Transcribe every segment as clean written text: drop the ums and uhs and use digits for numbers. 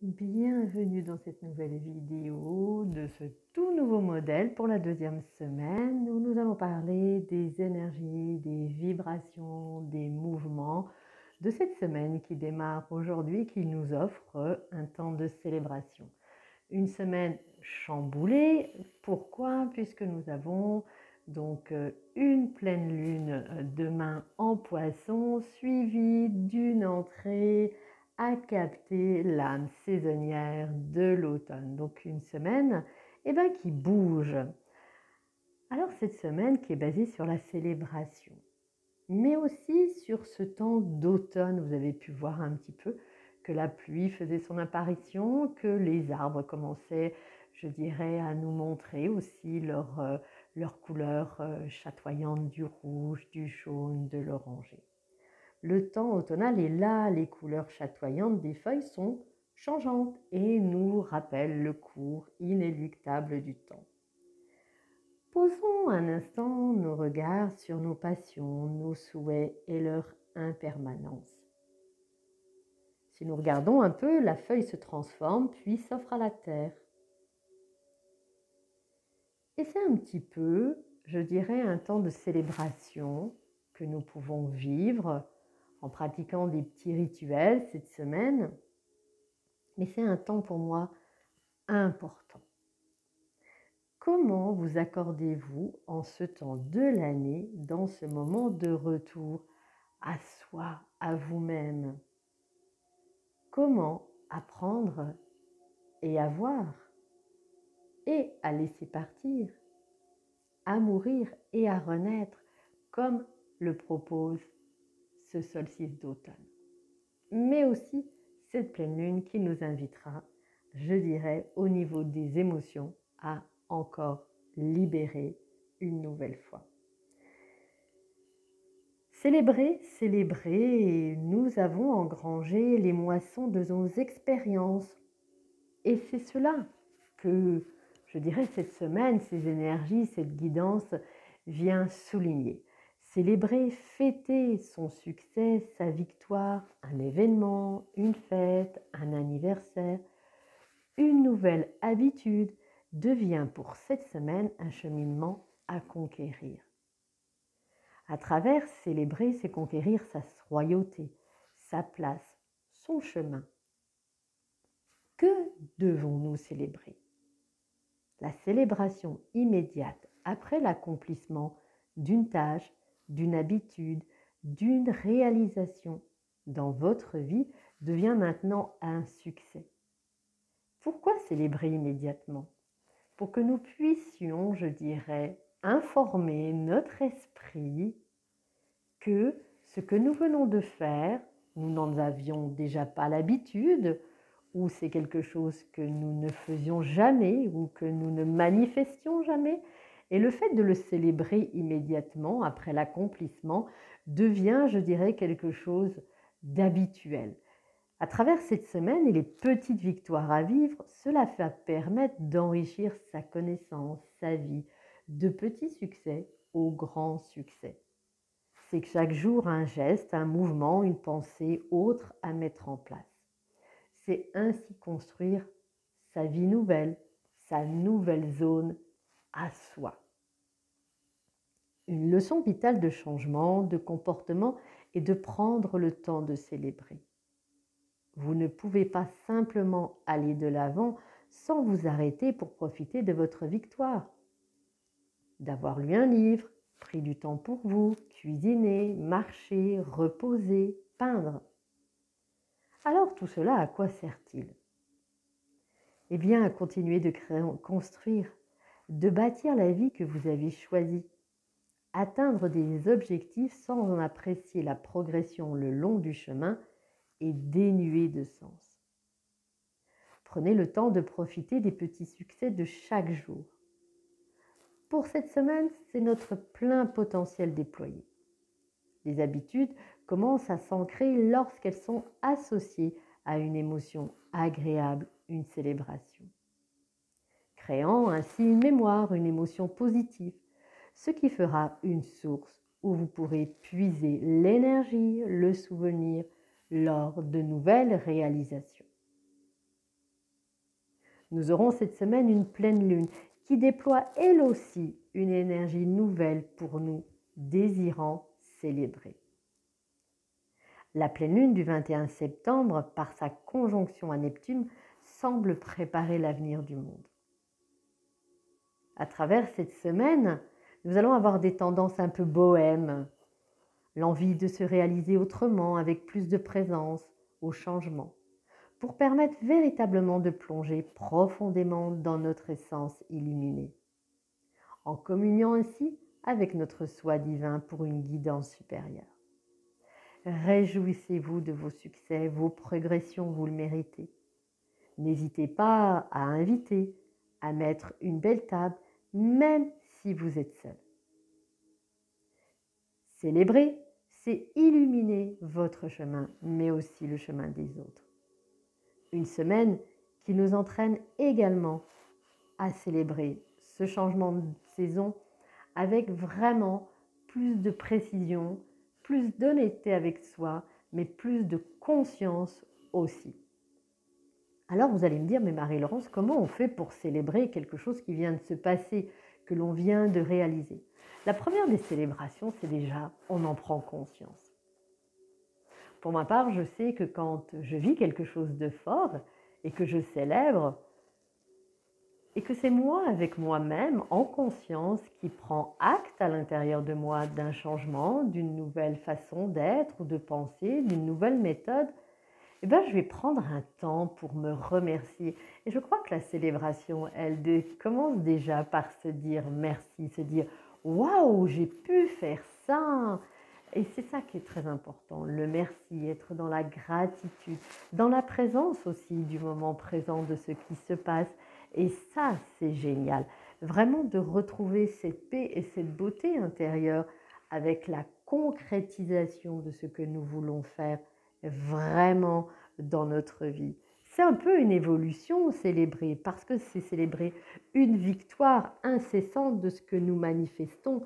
Bienvenue dans cette nouvelle vidéo de ce tout nouveau modèle pour la deuxième semaine où nous allons parler des énergies, des vibrations, des mouvements de cette semaine qui démarre aujourd'hui, qui nous offre un temps de célébration. Une semaine chamboulée, pourquoi? Puisque nous avons donc une pleine lune demain en Poisson, suivie d'une entrée à capter l'âme saisonnière de l'automne. Donc une semaine qui bouge. Alors cette semaine qui est basée sur la célébration, mais aussi sur ce temps d'automne. Vous avez pu voir un petit peu que la pluie faisait son apparition, que les arbres commençaient, je dirais, à nous montrer aussi leur couleur chatoyante du rouge, du jaune, de l'orangé. Le temps automnal est là, les couleurs chatoyantes des feuilles sont changeantes et nous rappellent le cours inéluctable du temps. Posons un instant nos regards sur nos passions, nos souhaits et leur impermanence. Si nous regardons un peu, la feuille se transforme puis s'offre à la terre. Et c'est un petit peu, je dirais, un temps de célébration que nous pouvons vivre en pratiquant des petits rituels cette semaine. Mais c'est un temps pour moi important. Comment vous accordez-vous en ce temps de l'année, dans ce moment de retour à soi, à vous-même? Comment apprendre et à voir et à laisser partir, à mourir et à renaître comme le propose ce solstice d'automne. Mais aussi cette pleine lune qui nous invitera, je dirais, au niveau des émotions, à encore libérer une nouvelle fois. Célébrer, célébrer, nous avons engrangé les moissons de nos expériences. Et c'est cela que, je dirais, cette semaine, ces énergies, cette guidance vient souligner. Célébrer, fêter son succès, sa victoire, un événement, une fête, un anniversaire, une nouvelle habitude devient pour cette semaine un cheminement à conquérir. À travers célébrer, c'est conquérir sa royauté, sa place, son chemin. Que devons-nous célébrer? La célébration immédiate après l'accomplissement d'une tâche, d'une habitude, d'une réalisation dans votre vie devient maintenant un succès. Pourquoi célébrer immédiatement? Pour que nous puissions, je dirais, informer notre esprit que ce que nous venons de faire, nous n'en avions déjà pas l'habitude, ou c'est quelque chose que nous ne faisions jamais ou que nous ne manifestions jamais. Et le fait de le célébrer immédiatement après l'accomplissement devient, je dirais, quelque chose d'habituel. À travers cette semaine et les petites victoires à vivre, cela va permettre d'enrichir sa connaissance, sa vie, de petits succès aux grands succès. C'est que chaque jour un geste, un mouvement, une pensée autre à mettre en place. C'est ainsi construire sa vie nouvelle, sa nouvelle zone à soi. Une leçon vitale de changement, de comportement est de prendre le temps de célébrer. Vous ne pouvez pas simplement aller de l'avant sans vous arrêter pour profiter de votre victoire. D'avoir lu un livre, pris du temps pour vous, cuisiner, marcher, reposer, peindre. Alors tout cela, à quoi sert-il? Eh bien, à continuer de construire, de bâtir la vie que vous avez choisie, atteindre des objectifs sans en apprécier la progression le long du chemin est dénué de sens. Prenez le temps de profiter des petits succès de chaque jour. Pour cette semaine, c'est notre plein potentiel déployé. Les habitudes commencent à s'ancrer lorsqu'elles sont associées à une émotion agréable, une célébration. Créant ainsi une mémoire, une émotion positive, ce qui fera une source où vous pourrez puiser l'énergie, le souvenir lors de nouvelles réalisations. Nous aurons cette semaine une pleine lune qui déploie elle aussi une énergie nouvelle pour nous, désirant célébrer. La pleine lune du 21 septembre, par sa conjonction à Neptune, semble préparer l'avenir du monde. À travers cette semaine, nous allons avoir des tendances un peu bohèmes, l'envie de se réaliser autrement, avec plus de présence, au changement, pour permettre véritablement de plonger profondément dans notre essence illuminée, en communiant ainsi avec notre soi divin pour une guidance supérieure. Réjouissez-vous de vos succès, vos progressions, vous le méritez. N'hésitez pas à inviter, à mettre une belle table, même si vous êtes seul. Célébrer, c'est illuminer votre chemin, mais aussi le chemin des autres. Une semaine qui nous entraîne également à célébrer ce changement de saison avec vraiment plus de précision, plus d'honnêteté avec soi, mais plus de conscience aussi. Alors vous allez me dire, mais Marie-Laurence, comment on fait pour célébrer quelque chose qui vient de se passer, que l'on vient de réaliser? La première des célébrations, c'est déjà, on en prend conscience. Pour ma part, je sais que quand je vis quelque chose de fort et que je célèbre, et que c'est moi avec moi-même, en conscience, qui prend acte à l'intérieur de moi d'un changement, d'une nouvelle façon d'être ou de penser, d'une nouvelle méthode, eh bien, je vais prendre un temps pour me remercier. Et je crois que la célébration, elle commence déjà par se dire merci, se dire « Waouh, j'ai pu faire ça !» Et c'est ça qui est très important, le merci, être dans la gratitude, dans la présence aussi du moment présent, de ce qui se passe. Et ça, c'est génial. Vraiment de retrouver cette paix et cette beauté intérieure avec la concrétisation de ce que nous voulons faire vraiment dans notre vie. C'est un peu une évolution célébrée parce que c'est célébrer une victoire incessante de ce que nous manifestons.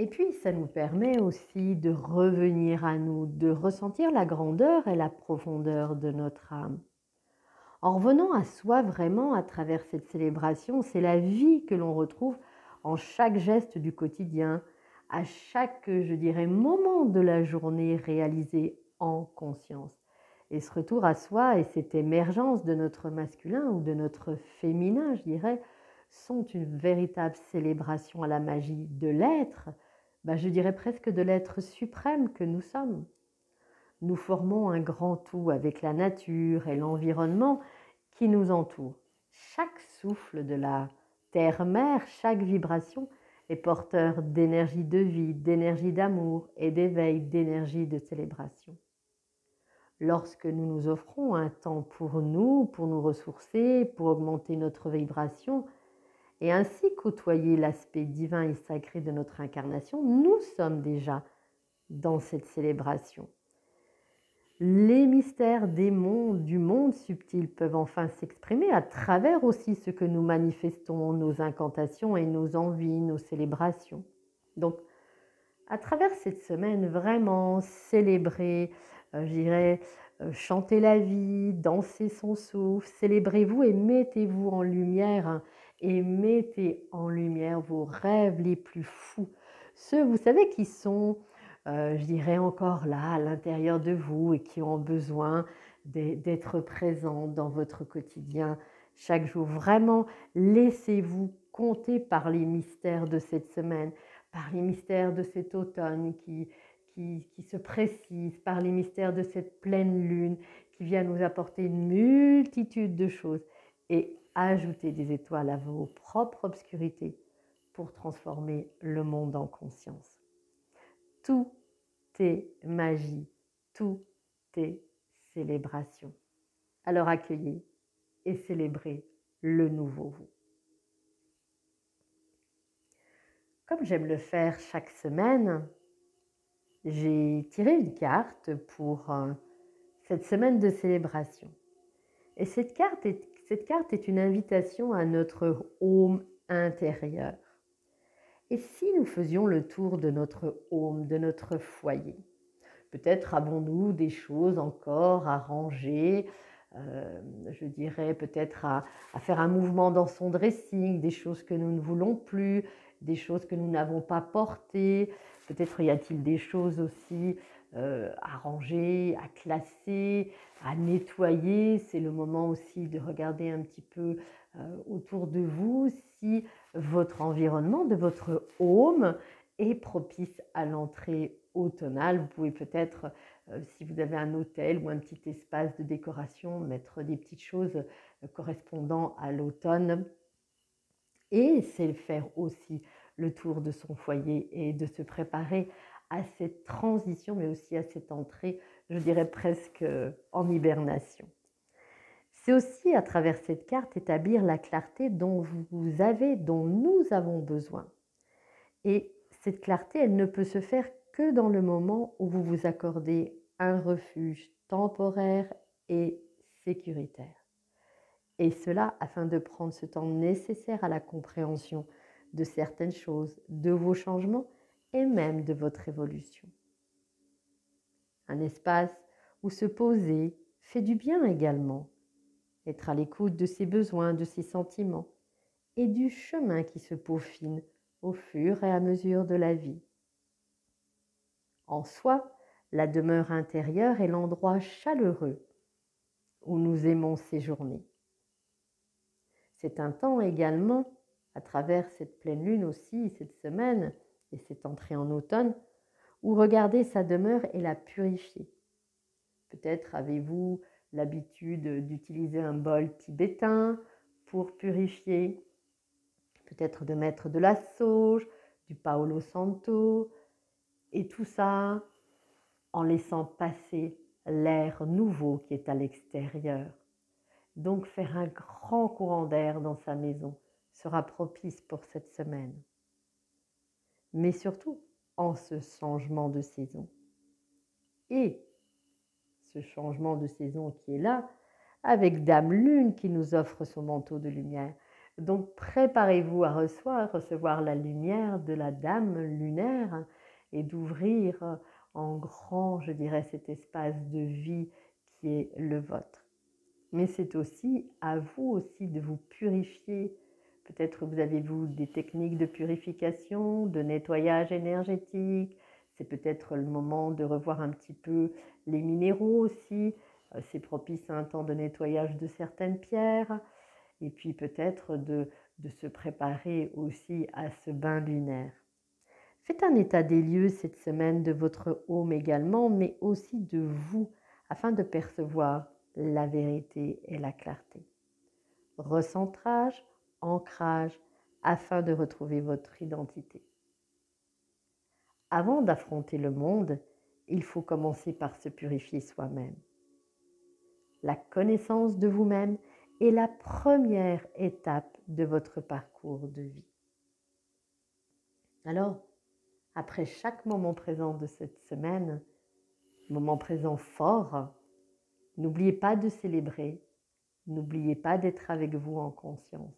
Et puis, ça nous permet aussi de revenir à nous, de ressentir la grandeur et la profondeur de notre âme. En revenant à soi vraiment à travers cette célébration, c'est la vie que l'on retrouve en chaque geste du quotidien, à chaque, je dirais, moment de la journée réalisé en conscience. Et ce retour à soi et cette émergence de notre masculin ou de notre féminin, je dirais, sont une véritable célébration à la magie de l'être, je dirais presque de l'être suprême que nous sommes. Nous formons un grand tout avec la nature et l'environnement qui nous entoure. Chaque souffle de la terre-mère, chaque vibration est porteur d'énergie de vie, d'énergie d'amour et d'éveil, d'énergie de célébration. Lorsque nous nous offrons un temps pour nous ressourcer, pour augmenter notre vibration, et ainsi côtoyer l'aspect divin et sacré de notre incarnation, nous sommes déjà dans cette célébration. Les mystères du monde subtil peuvent enfin s'exprimer à travers aussi ce que nous manifestons, nos incantations et nos envies, nos célébrations. Donc, à travers cette semaine, vraiment célébrer, je dirais, chanter la vie, danser son souffle, célébrez-vous et mettez-vous en lumière, et mettez en lumière vos rêves les plus fous. Ceux, vous savez, qui sont, je dirais, encore là, à l'intérieur de vous et qui ont besoin d'être présents dans votre quotidien chaque jour. Vraiment, laissez-vous compter par les mystères de cette semaine, par les mystères de cet automne qui se précise, par les mystères de cette pleine lune qui vient nous apporter une multitude de choses, et ajouter des étoiles à vos propres obscurités pour transformer le monde en conscience. Tout est magie, tout est célébration. Alors accueillez et célébrez le nouveau vous. Comme j'aime le faire chaque semaine, j'ai tiré une carte pour cette semaine de célébration. Et cette carte est une invitation à notre home intérieur. Et si nous faisions le tour de notre home, de notre foyer? Peut-être avons-nous des choses encore à ranger, je dirais peut-être à faire un mouvement dans son dressing, des choses que nous ne voulons plus, des choses que nous n'avons pas portées. Peut-être y a-t-il des choses aussi à ranger, à classer, à nettoyer. C'est le moment aussi de regarder un petit peu autour de vous si votre environnement, de votre home, est propice à l'entrée automnale. Vous pouvez peut-être, si vous avez un hôtel ou un petit espace de décoration, mettre des petites choses correspondant à l'automne. Et c'est faire aussi le tour de son foyer et de se préparer à cette transition, mais aussi à cette entrée, je dirais presque en hibernation. C'est aussi à travers cette carte établir la clarté dont vous avez, dont nous avons besoin. Et cette clarté, elle ne peut se faire que dans le moment où vous vous accordez un refuge temporaire et sécuritaire. Et cela afin de prendre ce temps nécessaire à la compréhension de certaines choses, de vos changements et même de votre évolution. Un espace où se poser fait du bien également, être à l'écoute de ses besoins, de ses sentiments et du chemin qui se peaufine au fur et à mesure de la vie. En soi, la demeure intérieure est l'endroit chaleureux où nous aimons séjourner. C'est un temps également, à travers cette pleine lune aussi, cette semaine et cette entrée en automne, où regarder sa demeure et la purifier. Peut-être avez-vous l'habitude d'utiliser un bol tibétain pour purifier, peut-être de mettre de la sauge, du Paolo Santo, et tout ça en laissant passer l'air nouveau qui est à l'extérieur. Donc faire un grand courant d'air dans sa maison sera propice pour cette semaine. Mais surtout en ce changement de saison. Et ce changement de saison qui est là, avec Dame Lune qui nous offre son manteau de lumière. Donc préparez-vous à recevoir la lumière de la Dame lunaire et d'ouvrir en grand, je dirais, cet espace de vie qui est le vôtre. Mais c'est aussi à vous aussi de vous purifier. Peut-être vous avez-vous des techniques de purification, de nettoyage énergétique. C'est peut-être le moment de revoir un petit peu les minéraux aussi. C'est propice à un temps de nettoyage de certaines pierres. Et puis peut-être de se préparer aussi à ce bain lunaire. Faites un état des lieux cette semaine de votre home également, mais aussi de vous, afin de percevoir la vérité et la clarté. Recentrage, ancrage, afin de retrouver votre identité. Avant d'affronter le monde, il faut commencer par se purifier soi-même. La connaissance de vous-même est la première étape de votre parcours de vie. Alors, après chaque moment présent de cette semaine, moment présent fort, n'oubliez pas de célébrer, n'oubliez pas d'être avec vous en conscience.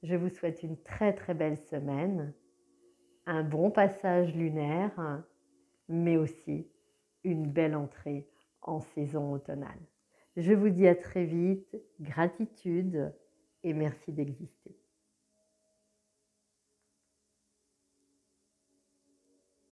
Je vous souhaite une très très belle semaine, un bon passage lunaire, mais aussi une belle entrée en saison automnale. Je vous dis à très vite, gratitude et merci d'exister.